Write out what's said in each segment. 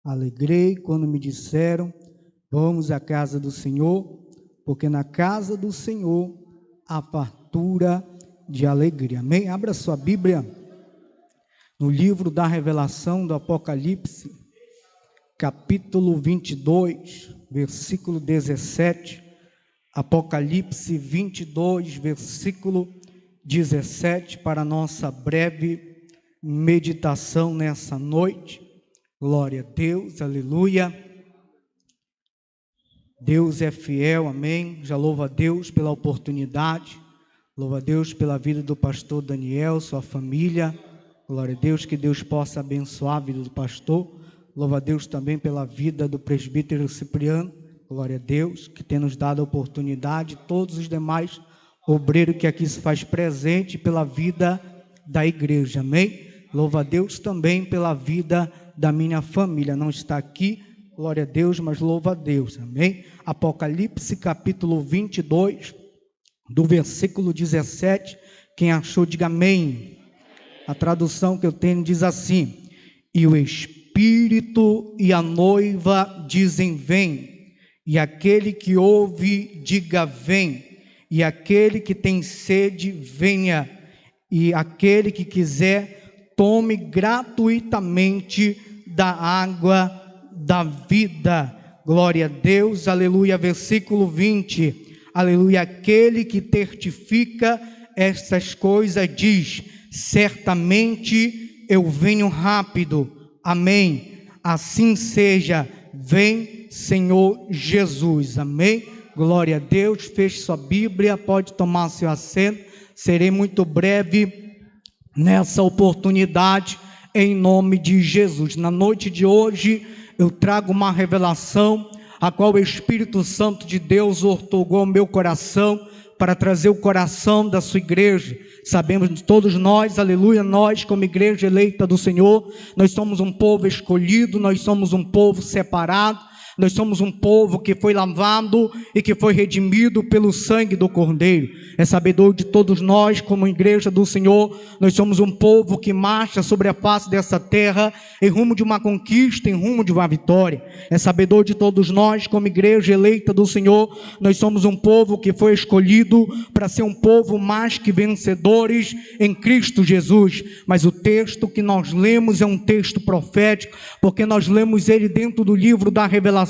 Alegrei quando me disseram: vamos à casa do Senhor, porque na casa do Senhor há fartura de alegria. Amém? Abra sua Bíblia no livro da Revelação do Apocalipse, capítulo 22, versículo 17. Apocalipse 22, versículo 17, para nossa breve meditação nessa noite. Glória a Deus, aleluia. Deus é fiel, amém. Já louvo a Deus pela oportunidade, louvo a Deus pela vida do pastor Daniel, sua família. Glória a Deus, que Deus possa abençoar a vida do pastor. Louvo a Deus também pela vida do presbítero Cipriano. Glória a Deus, que tem nos dado a oportunidade, todos os demais obreiros que aqui se faz presente pela vida da igreja, amém. Louvo a Deus também pela vida da minha família, não está aqui, glória a Deus, mas louvo a Deus, amém. Apocalipse capítulo 22, do versículo 17, quem achou diga amém. A tradução que eu tenho diz assim: e o Espírito e a noiva dizem vem, e aquele que ouve diga vem, e aquele que tem sede venha, e aquele que quiser tome gratuitamente da água da vida. Glória a Deus, aleluia. Versículo 20, aleluia. Aquele que certifica estas coisas diz: certamente eu venho rápido. Amém. Assim seja. Vem, Senhor Jesus. Amém. Glória a Deus. Feche sua Bíblia, pode tomar seu assento. Serei muito breve nessa oportunidade, em nome de Jesus. Na noite de hoje, eu trago uma revelação, a qual o Espírito Santo de Deus outorgou ao meu coração, para trazer o coração da sua igreja. Sabemos todos nós, aleluia, nós como igreja eleita do Senhor, nós somos um povo escolhido, nós somos um povo separado, nós somos um povo que foi lavado e que foi redimido pelo sangue do Cordeiro. É sabedor de todos nós, como igreja do Senhor, nós somos um povo que marcha sobre a face dessa terra em rumo de uma conquista, em rumo de uma vitória. É sabedor de todos nós, como igreja eleita do Senhor, nós somos um povo que foi escolhido para ser um povo mais que vencedores em Cristo Jesus. Mas o texto que nós lemos é um texto profético, porque nós lemos ele dentro do livro da Revelação,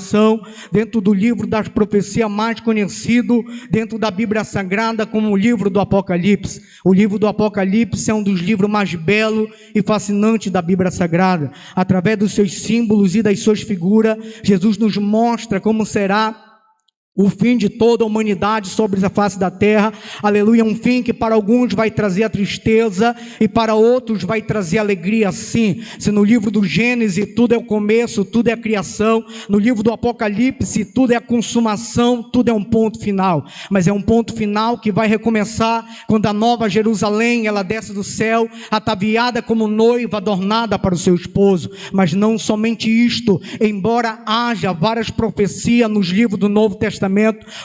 dentro do livro das profecias mais conhecido dentro da Bíblia Sagrada como o livro do Apocalipse. O livro do Apocalipse é um dos livros mais belos e fascinantes da Bíblia Sagrada. Através dos seus símbolos e das suas figuras, Jesus nos mostra como será o fim de toda a humanidade sobre a face da terra, aleluia. Um fim que para alguns vai trazer a tristeza e para outros vai trazer alegria. Sim, se no livro do Gênesis tudo é o começo, tudo é a criação, no livro do Apocalipse tudo é a consumação, tudo é um ponto final, mas é um ponto final que vai recomeçar quando a nova Jerusalém, ela desce do céu, ataviada como noiva adornada para o seu esposo. Mas não somente isto, embora haja várias profecias nos livros do Novo Testamento,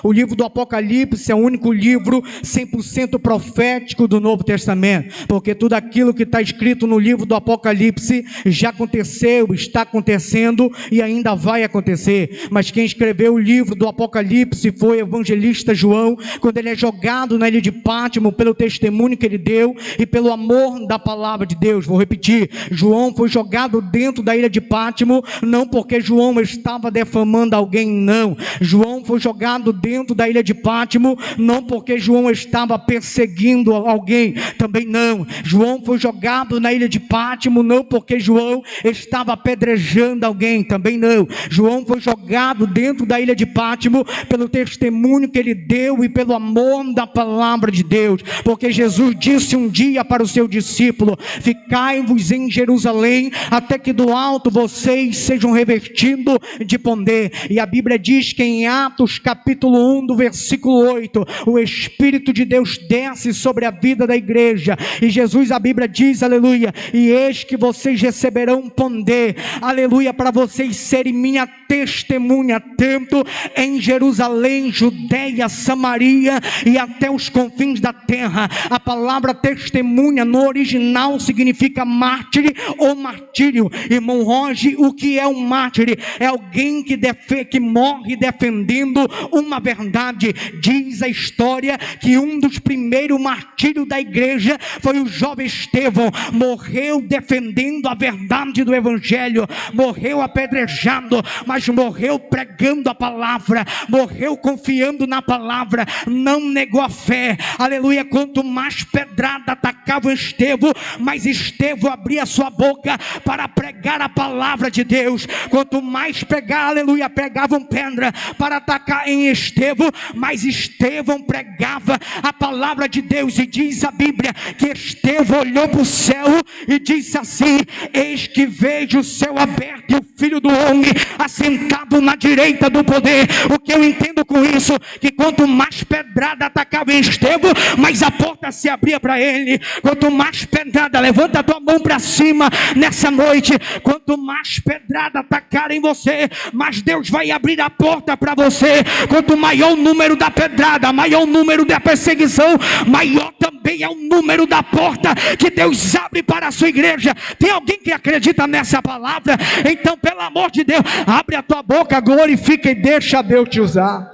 o livro do Apocalipse é o único livro 100% profético do Novo Testamento, porque tudo aquilo que está escrito no livro do Apocalipse já aconteceu, está acontecendo e ainda vai acontecer. Mas quem escreveu o livro do Apocalipse foi o evangelista João, quando ele é jogado na ilha de Pátimo pelo testemunho que ele deu e pelo amor da palavra de Deus. Vou repetir, João foi jogado dentro da ilha de Pátimo, não porque João estava defamando alguém, não. João foi jogado dentro da ilha de Pátimo, não porque João estava perseguindo alguém, também não. João foi jogado na ilha de Pátimo, não porque João estava apedrejando alguém, também não. João foi jogado dentro da ilha de Pátimo pelo testemunho que ele deu e pelo amor da palavra de Deus, porque Jesus disse um dia para o seu discípulo: ficai-vos em Jerusalém, até que do alto vocês sejam revestidos de poder. E a Bíblia diz que em Atos Atos capítulo 1 do versículo 8, o Espírito de Deus desce sobre a vida da igreja, e Jesus, a Bíblia diz, aleluia, e eis que vocês receberão poder, aleluia, para vocês serem minha testemunha, tanto em Jerusalém, Judeia, Samaria e até os confins da terra. A palavra testemunha no original significa mártir ou martírio. Irmão Roger, o que é um mártir? É alguém que morre defendendo uma verdade. Diz a história que um dos primeiros martírios da igreja foi o jovem Estevão. Morreu defendendo a verdade do evangelho, morreu apedrejado, mas morreu pregando a palavra, morreu confiando na palavra, não negou a fé, aleluia. Quanto mais pedrada atacavam Estevão, mais Estevão abria sua boca para pregar a palavra de Deus. Quanto mais pegavam pedra para atacar em Estevão, mais Estevão pregava a palavra de Deus. E diz a Bíblia que Estevão olhou para o céu e disse assim: eis que vejo o céu aberto e o Filho do Homem assentado na direita do poder. O que eu entendo com isso? Que quanto mais pedrada atacava em Estevão, mais a porta se abria para ele. Quanto mais pedrada, levanta a tua mão para cima nessa noite, quanto mais pedrada atacar em você, mais Deus vai abrir a porta para você. Quanto maior o número da pedrada, maior o número da perseguição, maior também é o número da porta que Deus abre para a sua igreja. Tem alguém que acredita nessa palavra? Então, pelo amor de Deus, abre a tua boca, glorifica e deixa Deus te usar.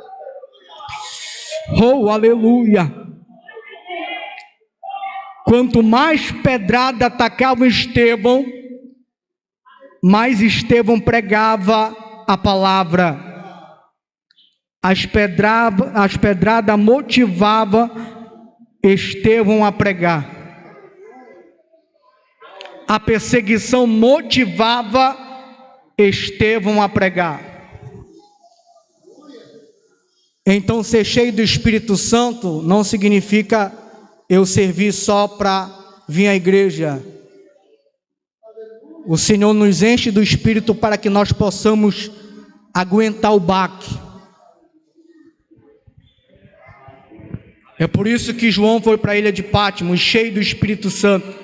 Oh, aleluia. Quanto mais pedrada atacava Estevão, mais Estevão pregava a palavra. As pedradas motivavam Estevão a pregar. A perseguição motivava Estevão a pregar. Então, ser cheio do Espírito Santo não significa eu servir só para vir à igreja. O Senhor nos enche do Espírito para que nós possamos aguentar o baque. É por isso que João foi para a ilha de Pátmos, cheio do Espírito Santo.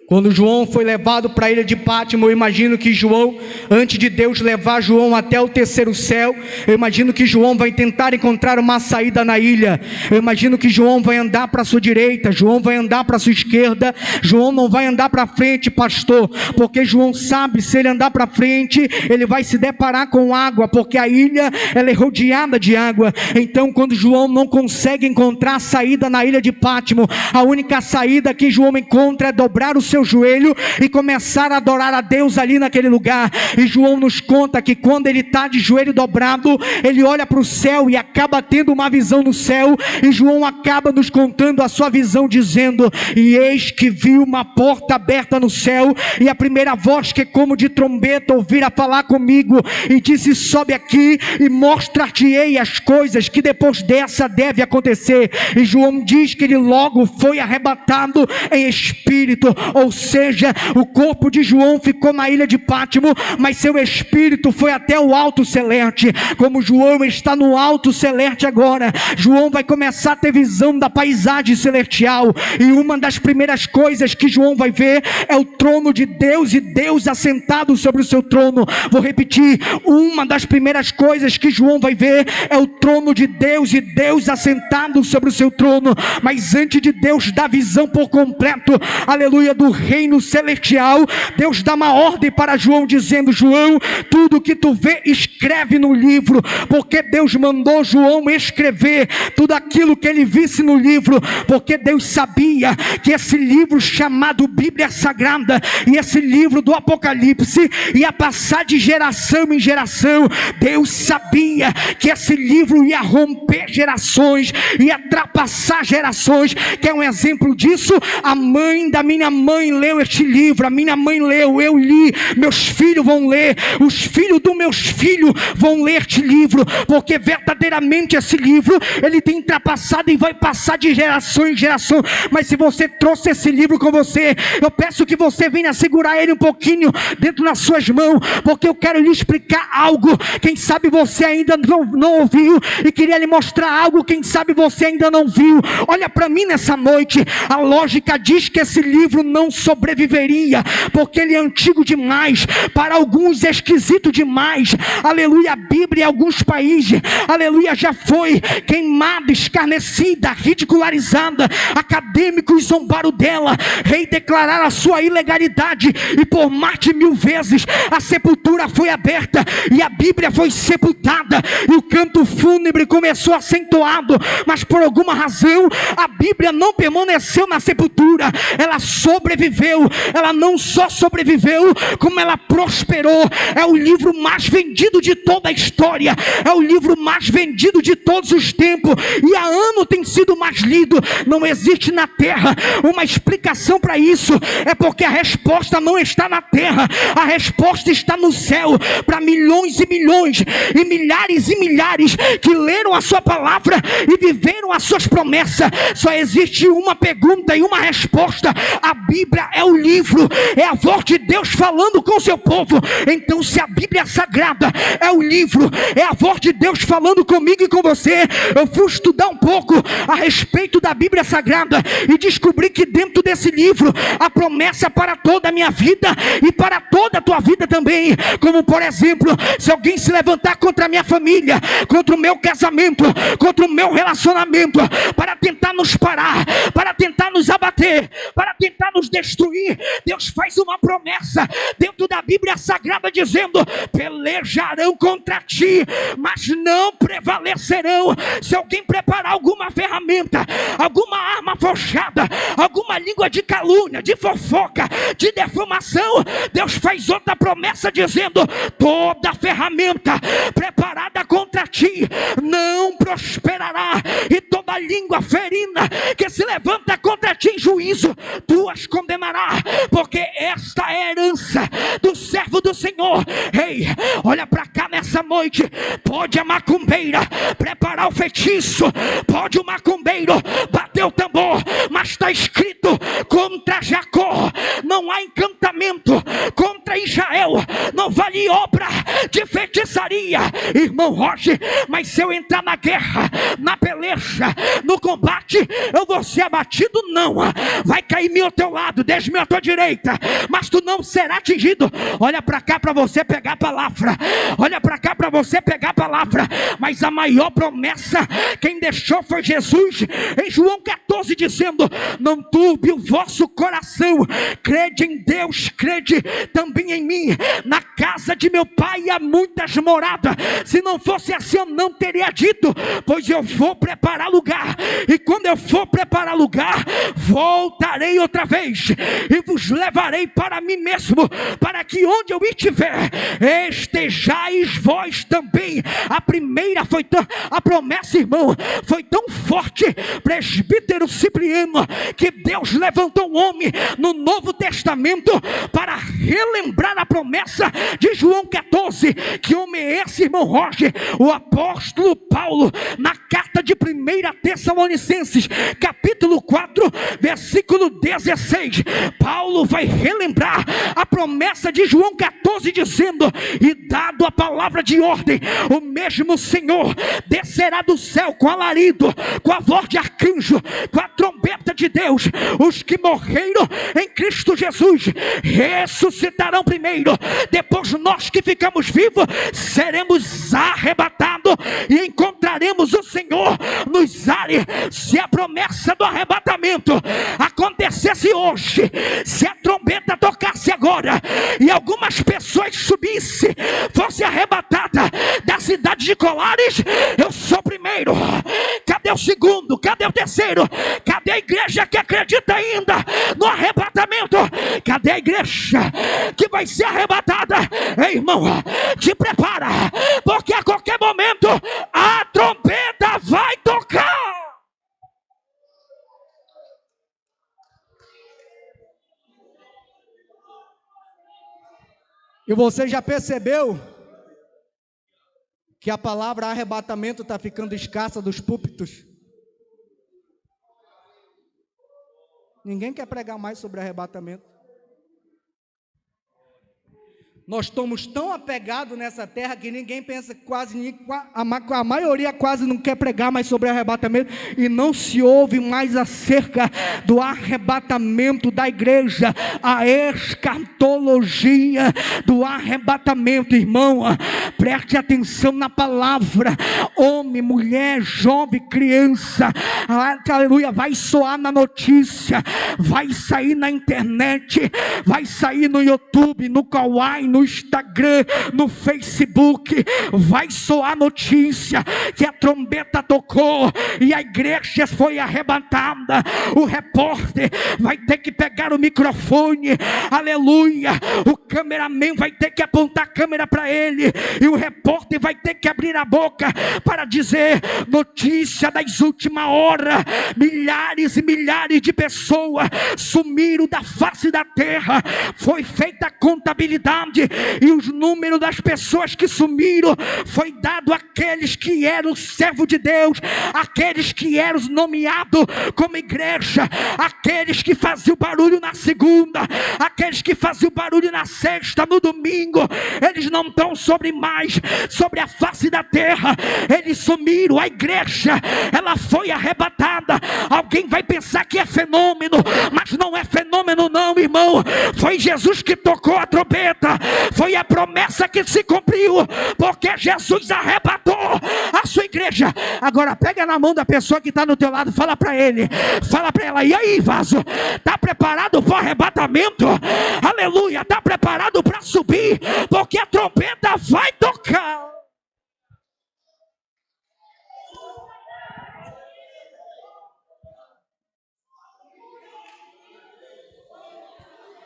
Quando João foi levado para a ilha de Pátmos, eu imagino que João, antes de Deus levar João até o terceiro céu, eu imagino que João vai tentar encontrar uma saída na ilha. Eu imagino que João vai andar para a sua direita, João vai andar para a sua esquerda. João não vai andar para frente, pastor, porque João sabe, se ele andar para frente, ele vai se deparar com água, porque a ilha ela é rodeada de água. Então, quando João não consegue encontrar a saída na ilha de Pátmos, a única saída que João encontra é dobrar o seu joelho e começar a adorar a Deus ali naquele lugar. E João nos conta que quando ele está de joelho dobrado, ele olha para o céu e acaba tendo uma visão no céu. E João acaba nos contando a sua visão, dizendo: e eis que vi uma porta aberta no céu, e a primeira voz que como de trombeta ouvira falar comigo, e disse: sobe aqui e mostrar-te-ei as coisas que depois dessa deve acontecer. E João diz que ele logo foi arrebatado em espírito, ou seja, o corpo de João ficou na ilha de Pátmos, mas seu espírito foi até o alto celeste. Como João está no alto celeste agora, João vai começar a ter visão da paisagem celestial, e uma das primeiras coisas que João vai ver é o trono de Deus, e Deus assentado sobre o seu trono. Vou repetir, uma das primeiras coisas que João vai ver é o trono de Deus, e Deus assentado sobre o seu trono. Mas antes de Deus dar visão por completo, aleluia, do reino celestial, Deus dá uma ordem para João, dizendo: João, tudo que tu vê, escreve no livro. Porque Deus mandou João escrever tudo aquilo que ele visse no livro, porque Deus sabia que esse livro chamado Bíblia Sagrada, e esse livro do Apocalipse, ia passar de geração em geração. Deus sabia que esse livro ia romper gerações, ia ultrapassar gerações. Que é um exemplo disso? A mãe da minha mãe mãe leu este livro, a minha mãe leu, eu li, meus filhos vão ler, os filhos dos meus filhos vão ler este livro, porque verdadeiramente esse livro, ele tem ultrapassado e vai passar de geração em geração. Mas se você trouxe esse livro com você, eu peço que você venha segurar ele um pouquinho dentro das suas mãos, porque eu quero lhe explicar algo. Quem sabe você ainda não ouviu, e queria lhe mostrar algo, quem sabe você ainda não viu. Olha para mim nessa noite. A lógica diz que esse livro não sobreviveria, porque ele é antigo demais, para alguns é esquisito demais. Aleluia. A Bíblia em alguns países, aleluia, já foi queimada, escarnecida, ridicularizada. Acadêmicos zombaram dela, rei declararam a sua ilegalidade, e por mais de 1000 vezes a sepultura foi aberta e a Bíblia foi sepultada, e o canto fúnebre começou a ser entoado, mas por alguma razão a Bíblia não permaneceu na sepultura, ela sobreviveu. Ela não só sobreviveu, como ela prosperou. É o livro mais vendido de toda a história, é o livro mais vendido de todos os tempos, e há anos tem sido mais lido. Não existe na terra uma explicação para isso, é porque a resposta não está na terra, a resposta está no céu, para milhões e milhões, e milhares que leram a sua palavra e viveram as suas promessas. Só existe uma pergunta e uma resposta: a Bíblia é o livro, é a voz de Deus falando com o seu povo. Então, se a Bíblia Sagrada é o livro, é a voz de Deus falando comigo e com você, eu fui estudar um pouco a respeito da Bíblia Sagrada e descobri que dentro desse livro a promessa para toda a minha vida e para toda a tua vida também. Como por exemplo, se alguém se levantar contra a minha família, contra o meu casamento, contra o meu relacionamento, para tentar nos parar, para tentar nos abater, para tentar nos destruir, Deus faz uma promessa dentro da Bíblia Sagrada dizendo: pelejarão contra ti, mas não prevalecerão. Se alguém preparar alguma ferramenta, alguma arma forjada, alguma língua de calúnia, de fofoca, de defamação, Deus faz outra promessa dizendo: toda ferramenta preparada contra ti não prosperará, e toda língua ferina que se levanta contra ti em juízo, tu as condenarás, porque esta é a herança do servo do Senhor. Ei, olha para cá nessa noite. Pode a macumbeira preparar o feitiço, pode o macumbeiro bater o tambor, mas está escrito: contra Jacó não há encantamento, contra Israel não vale obra de feitiçaria. Irmão Roger, mas se eu entrar na guerra, na peleja, no combate, eu vou ser abatido? Não, vai cair mil ao teu lado, 10 mil à tua direita, mas tu não será atingido. Olha para cá para você pegar a palavra, olha para cá para você pegar a palavra. Mas a maior promessa quem deixou foi Jesus, em João 14 dizendo: não turbe o vosso coração, crede em Deus, crede também em mim. Na casa de meu pai há muitas moradas, se não fosse assim eu não teria dito, pois eu vou preparar lugar, e quando eu for preparar lugar, voltarei outra vez e vos levarei para mim mesmo, para que onde eu estiver, estejais vós também. A primeira foi a promessa, irmão, foi tão forte, presbítero Cipriano, que Deus levantou um homem no Novo Testamento para relembrar a promessa de João 14. Que homem é esse, irmão Roger? O apóstolo Paulo, na carta de 1 Tessalonicenses, capítulo 4, versículo 16, Paulo vai relembrar a promessa de João 14, dizendo: e dado a palavra de ordem, o mesmo Senhor descerá do céu com alarido, com a voz de arcanjo, com a trombeta de Deus. Os que morreram em Cristo Jesus ressuscitarão primeiro, depois nós que ficamos vivos seremos arrebatados e encontraremos o Senhor nos ares. Se a promessa do arrebatamento acontecesse hoje, se a trombeta tocasse agora e algumas pessoas subissem, fosse arrebatada da cidade de Colares, eu sou o primeiro. Cadê o segundo? Cadê o terceiro? Cadê a igreja que acredita ainda no arrebatamento? Cadê a igreja que vai ser arrebatada? Ei, irmão, te prepara, porque a qualquer momento a trombeta vai tocar. E você já percebeu que a palavra arrebatamento está ficando escassa dos púlpitos? Ninguém quer pregar mais sobre arrebatamento. Nós estamos tão apegados nessa terra que ninguém pensa, a maioria quase não quer pregar mais sobre arrebatamento, e não se ouve mais acerca do arrebatamento da igreja, a escatologia do arrebatamento. Irmão, preste atenção na palavra: homem, mulher, jovem, criança, aleluia, vai soar na notícia, vai sair na internet, vai sair no YouTube, no Kawaii, no Instagram, no Facebook, vai soar notícia que a trombeta tocou e a igreja foi arrebatada. O repórter vai ter que pegar o microfone, aleluia, o cameraman vai ter que apontar a câmera para ele, e o repórter vai ter que abrir a boca para dizer: notícia das últimas horas, milhares e milhares de pessoas sumiram da face da terra. Foi feita a contabilidade e os números das pessoas que sumiram foi dado àqueles que eram servos de Deus, aqueles que eram nomeados como igreja, aqueles que faziam barulho na segunda, aqueles que faziam barulho na sexta, no domingo. Eles não estão sobre a face da terra, eles sumiram. A igreja, ela foi arrebatada. Alguém vai pensar que é fenômeno, mas não é fenômeno não, irmão. Foi Jesus que tocou a trombeta, foi a promessa que se cumpriu, porque Jesus arrebatou a sua igreja. Agora pega na mão da pessoa que está no teu lado, fala para ele, fala para ela: e aí, vaso, está preparado para o arrebatamento? Aleluia, está preparado para subir, porque a trombeta vai tocar.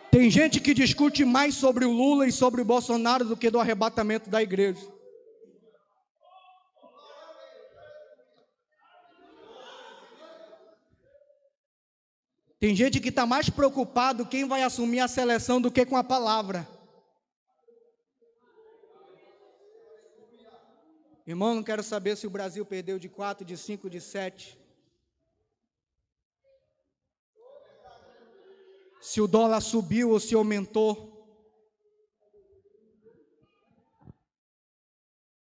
Tem gente que discute mais sobre o Lula e sobre o Bolsonaro do que do arrebatamento da igreja. Tem gente que está mais preocupado quem vai assumir a seleção do que com a palavra. Irmão, não quero saber se o Brasil perdeu de 4, de 5, de 7. Se o dólar subiu ou se aumentou.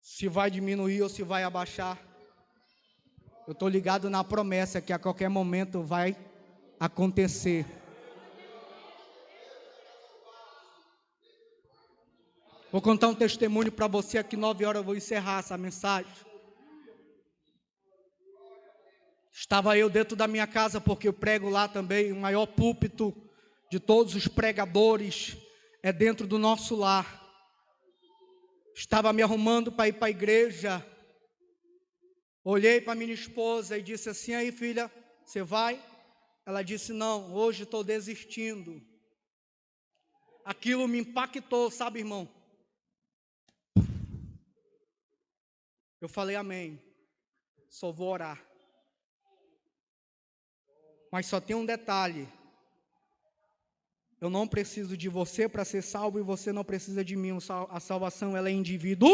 Se vai diminuir ou se vai abaixar. Eu estou ligado na promessa que a qualquer momento vai acontecer. Vou contar um testemunho para você aqui, 9 horas eu vou encerrar essa mensagem. Estava eu dentro da minha casa, porque eu prego lá também, o maior púlpito de todos os pregadores é dentro do nosso lar. Estava me arrumando para ir para a igreja. Olhei para minha esposa e disse assim: aí filha, você vai? Ela disse: não, hoje estou desistindo. Aquilo me impactou, sabe, irmão? Eu falei: amém, só vou orar. Mas só tem um detalhe: eu não preciso de você para ser salvo e você não precisa de mim. A salvação, ela é indivíduo.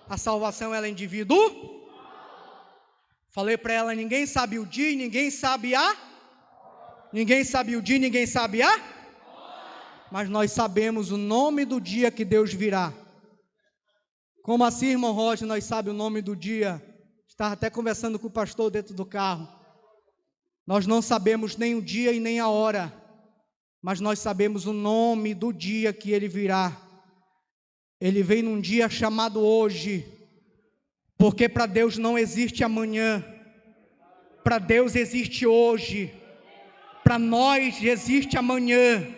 A salvação, ela é indivíduo. Falei para ela: ninguém sabe o dia e ninguém sabe a. Ninguém sabe o dia e ninguém sabe a. Mas nós sabemos o nome do dia que Deus virá. Como assim, irmão Roger, nós sabemos o nome do dia? Estava até conversando com o pastor dentro do carro. Nós não sabemos nem o dia e nem a hora, mas nós sabemos o nome do dia que Ele virá. Ele vem num dia chamado hoje, porque para Deus não existe amanhã, para Deus existe hoje. Para nós existe amanhã,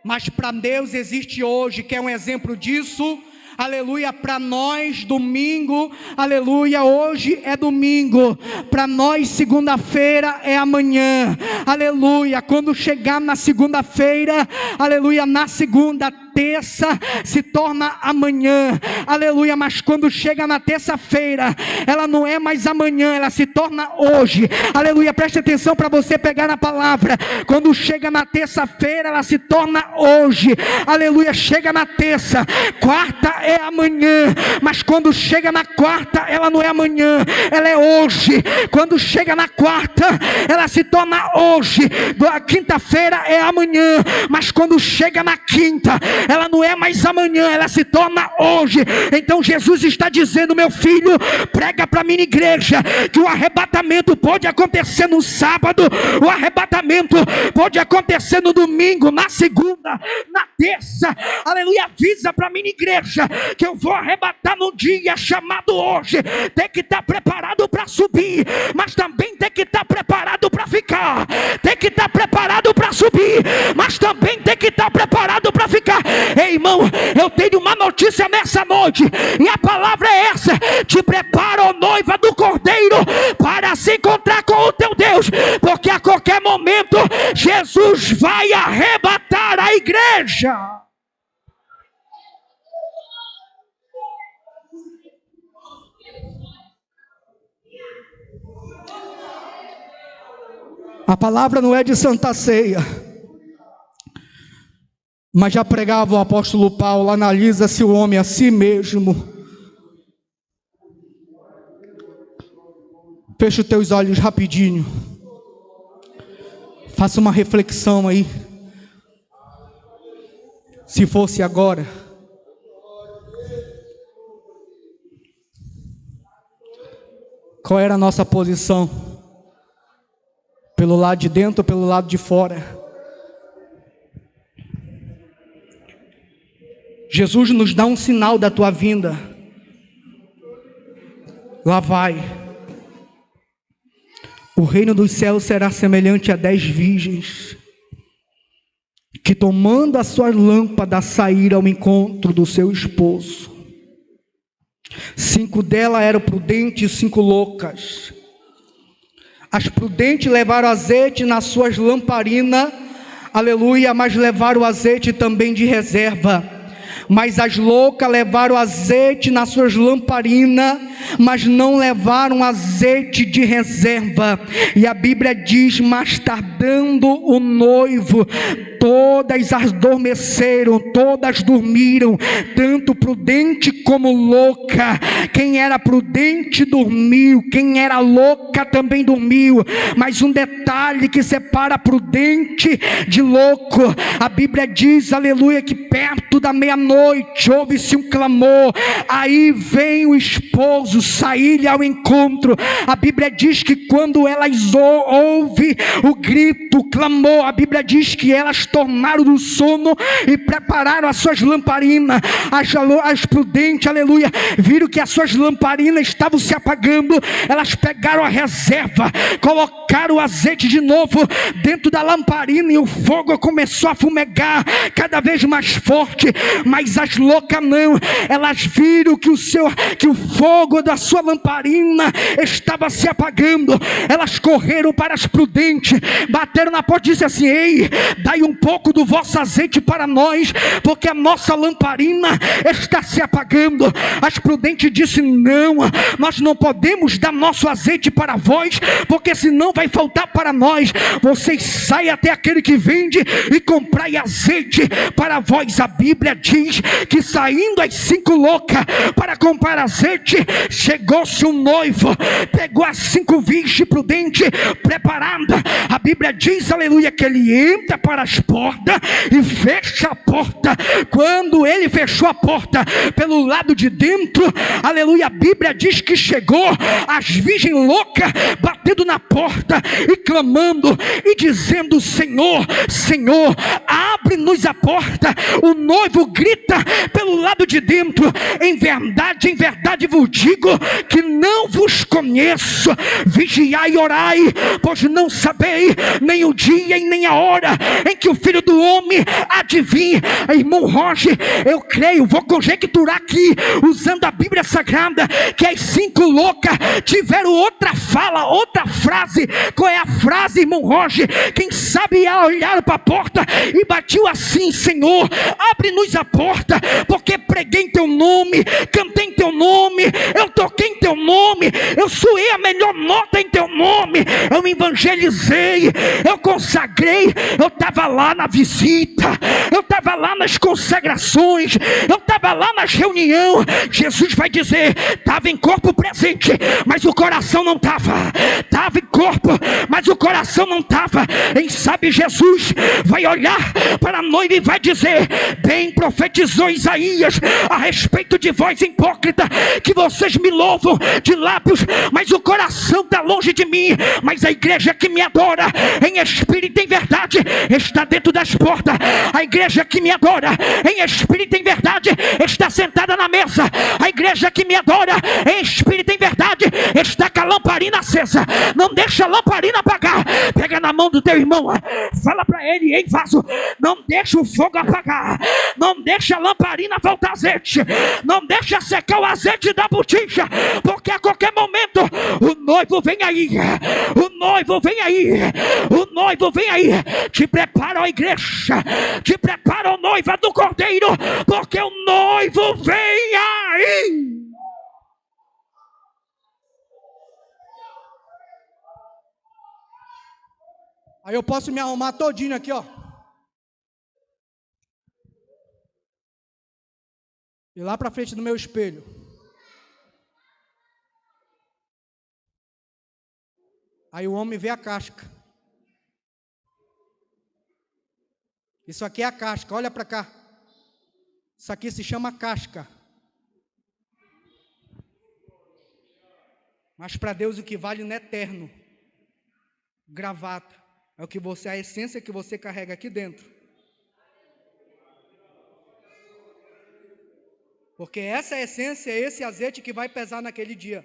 mas para Deus existe hoje. Quer um exemplo disso? Aleluia, para nós domingo, aleluia, hoje é domingo, para nós segunda-feira é amanhã, aleluia. Quando chegar na segunda-feira, aleluia, na segunda, terça se torna amanhã, aleluia, mas quando chega na terça-feira, ela não é mais amanhã, ela se torna hoje, aleluia. Preste atenção para você pegar na palavra. Quando chega na terça-feira, ela se torna hoje, aleluia. Chega na terça, quarta é amanhã, mas quando chega na quarta, ela não é amanhã, ela é hoje. Quando chega na quarta, ela se torna hoje. A quinta-feira é amanhã, mas quando chega na quinta, ela não é mais amanhã, ela se torna hoje. Então Jesus está dizendo: meu filho, prega para a minha igreja que o arrebatamento pode acontecer no sábado, o arrebatamento pode acontecer no domingo, na segunda, na terça, aleluia. Avisa para a minha igreja que eu vou arrebatar num dia chamado hoje. Tem que estar preparado para subir, mas também tem que estar preparado para ficar. Tem que estar preparado para subir, mas também tem que estar preparado para ficar. Ei, irmão, eu tenho uma notícia nessa noite, e a palavra é essa: te prepara, ó noiva do Cordeiro, para se encontrar com o teu Deus, porque a qualquer momento Jesus vai arrebatar a igreja. A palavra não é de Santa Ceia, mas já pregava o apóstolo Paulo: analisa-se o homem a si mesmo. Fecha os teus olhos rapidinho, faça uma reflexão aí. Se fosse agora, qual era a nossa posição? Pelo lado de dentro ou pelo lado de fora? Jesus nos dá um sinal da tua vinda. Lá vai. O reino dos céus será semelhante a 10 virgens, que tomando as suas lâmpadas saíram ao encontro do seu esposo. 5 delas eram prudentes e 5 loucas. As prudentes levaram azeite nas suas lamparinas, aleluia, mas levaram azeite também de reserva. Mas as loucas levaram azeite nas suas lamparinas, mas não levaram azeite de reserva. E a Bíblia diz: mas tardando o noivo, todas adormeceram, todas dormiram, tanto prudente como louca. Quem era prudente dormiu, quem era louca também dormiu. Mas um detalhe que separa prudente de louco: a Bíblia diz, aleluia, que perto da meia-noite ouve-se um clamor. Aí vem o esposo sair-lhe ao encontro. A Bíblia diz que quando elas ouvem o grito, o clamor, a Bíblia diz que elas tornaram do sono e prepararam as suas lamparinas. As prudentes, aleluia, viram que as suas lamparinas estavam se apagando. Elas pegaram a reserva, colocaram o azeite de novo dentro da lamparina, e o fogo começou a fumegar cada vez mais forte. Mas as loucas não, elas viram que o fogo da sua lamparina estava se apagando. Elas correram para as prudentes, bateram na porta e disseram assim: ei, dai um pouco do vosso azeite para nós, porque a nossa lamparina está se apagando. As prudentes disseram: não, nós não podemos dar nosso azeite para vós, porque senão vai faltar para nós. Vocês saem até aquele que vende e comprai azeite para vós. A Bíblia diz que saindo as 5 loucas para comprar azeite, chegou-se um noivo, pegou as 5 virgens prudentes preparadas. A Bíblia diz, aleluia, que ele entra para as portas e fecha a porta. Quando ele fechou a porta pelo lado de dentro, aleluia, a Bíblia diz que chegou as virgens loucas batendo na porta e clamando e dizendo: Senhor, Senhor, abre-nos a porta. O noivo grita pelo lado de dentro: em verdade vos digo que não vos conheço. Vigiai e orai, pois não sabeis nem o dia e nem a hora em que o Filho do Homem há de vir. Irmão Roger, eu creio, vou conjecturar aqui, usando a Bíblia Sagrada, sagrada que as 5 loucas tiveram outra fala, outra frase. Qual é a frase, irmão Roger? Quem sabe olharam para a porta e batiu assim: Senhor, abre-nos a porta, porque preguei em teu nome, cantei em teu nome, eu toquei em teu nome, eu suei a melhor nota em teu nome, eu evangelizei, eu consagrei, eu estava lá na visita, eu estava lá nas consagrações, eu estava lá nas reuniões. Jesus vai dizer: estava em corpo presente, mas o coração não estava. Estava em corpo, mas o coração não estava. Quem sabe Jesus vai olhar para a noiva e vai dizer: bem profetizou Isaías a respeito de vós hipócrita, que vocês me louvam de lábios, mas o coração está longe de mim. Mas a igreja que me adora em espírito e em verdade está dentro das portas. A igreja que me adora em espírito e em verdade está sentada na mesa. A igreja que me adora em espírito e em verdade está com a lamparina acesa. Não deixa a lamparina apagar. Pega na mão do teu irmão, fala para ele: ei vaso, não deixa o fogo apagar, não deixa a lamparina faltar azeite, não deixa secar o azeite da botija, porque a qualquer momento o noivo vem aí, o noivo vem aí, o noivo vem aí. Te prepara, ó igreja, te prepara, ó noiva do Cordeiro, porque o noivo vem aí. Aí eu posso me arrumar todinho aqui, ó. E lá para frente do meu espelho. Aí o homem vê a casca. Isso aqui é a casca, olha para cá. Isso aqui se chama casca. Mas para Deus o que vale não é eterno. Gravata. É o que você, a essência que você carrega aqui dentro. Porque essa essência é esse azeite que vai pesar naquele dia.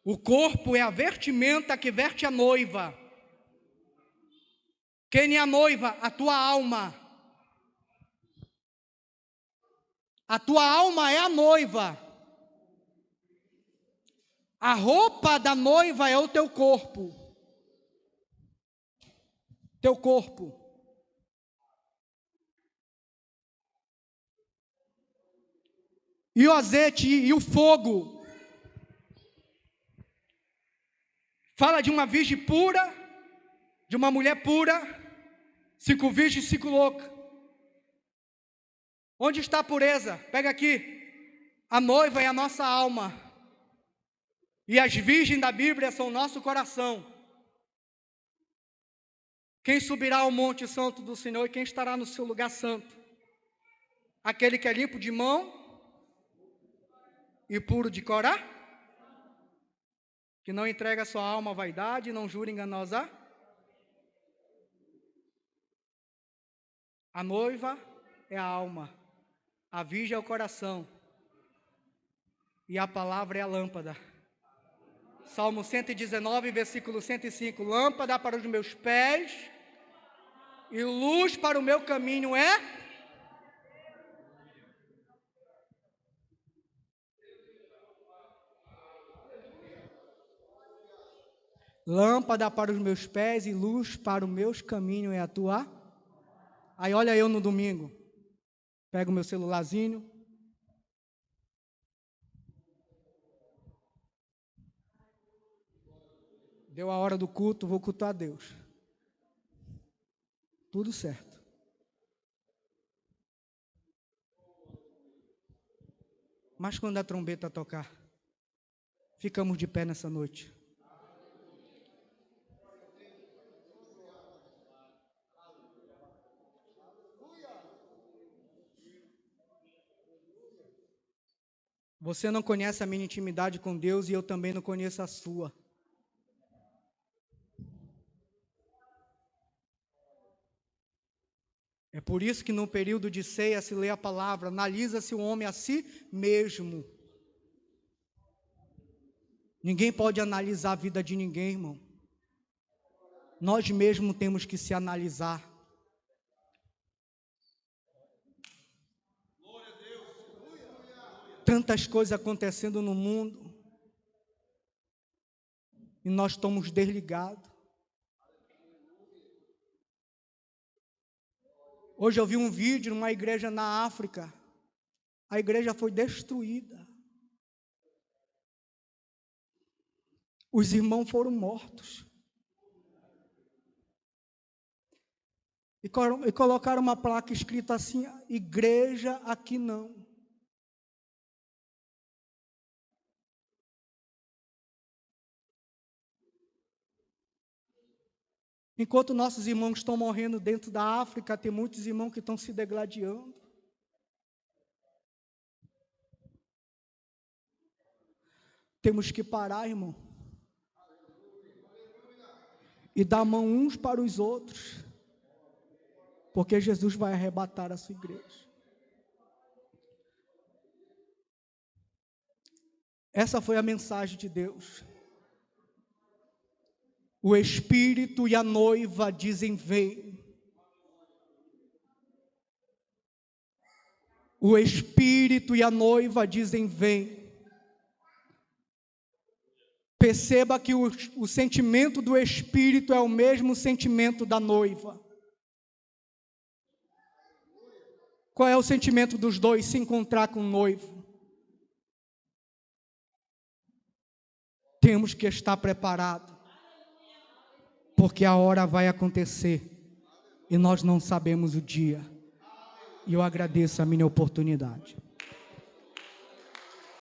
O corpo é a vestimenta que veste a noiva. Quem é a noiva? A tua alma. A tua alma é a noiva. A roupa da noiva é o teu corpo. Teu corpo. E o azeite e o fogo. Fala de uma virgem pura, de uma mulher pura, 5 virgens, 5 loucas. Onde está a pureza? Pega aqui. A noiva é a nossa alma. E as virgens da Bíblia são o nosso coração. Quem subirá ao monte santo do Senhor e quem estará no seu lugar santo? Aquele que é limpo de mão e puro de coração, que não entrega sua alma à vaidade, não jura enganosa. A noiva é a alma, a virgem é o coração, e a palavra é a lâmpada. Salmo 119, versículo 105. Lâmpada para os meus pés e luz para o meu caminho é... Lâmpada para os meus pés e luz para o meu caminho é a tua. Aí olha eu no domingo, pego o meu celularzinho, deu a hora do culto, vou cultuar a Deus. Tudo certo. Mas quando a trombeta tocar, ficamos de pé nessa noite. Você não conhece a minha intimidade com Deus e eu também não conheço a sua. É por isso que no período de ceia se lê a palavra, analisa-se o homem a si mesmo. Ninguém pode analisar a vida de ninguém, irmão. Nós mesmos temos que se analisar. Tantas coisas acontecendo no mundo e nós estamos desligados. Hoje eu vi um vídeo numa igreja na África. A igreja foi destruída. Os irmãos foram mortos. E colocaram uma placa escrita assim: igreja aqui não. Enquanto nossos irmãos estão morrendo dentro da África, tem muitos irmãos que estão se degladiando. Temos que parar, irmão, e dar mão uns para os outros, porque Jesus vai arrebatar a sua igreja. Essa foi a mensagem de Deus. O Espírito e a noiva dizem: vem. O Espírito e a noiva dizem: vem. Perceba que o sentimento do Espírito é o mesmo sentimento da noiva. Qual é o sentimento dos dois? Se encontrar com o noivo. Temos que estar preparados, porque a hora vai acontecer e nós não sabemos o dia. E eu agradeço a minha oportunidade.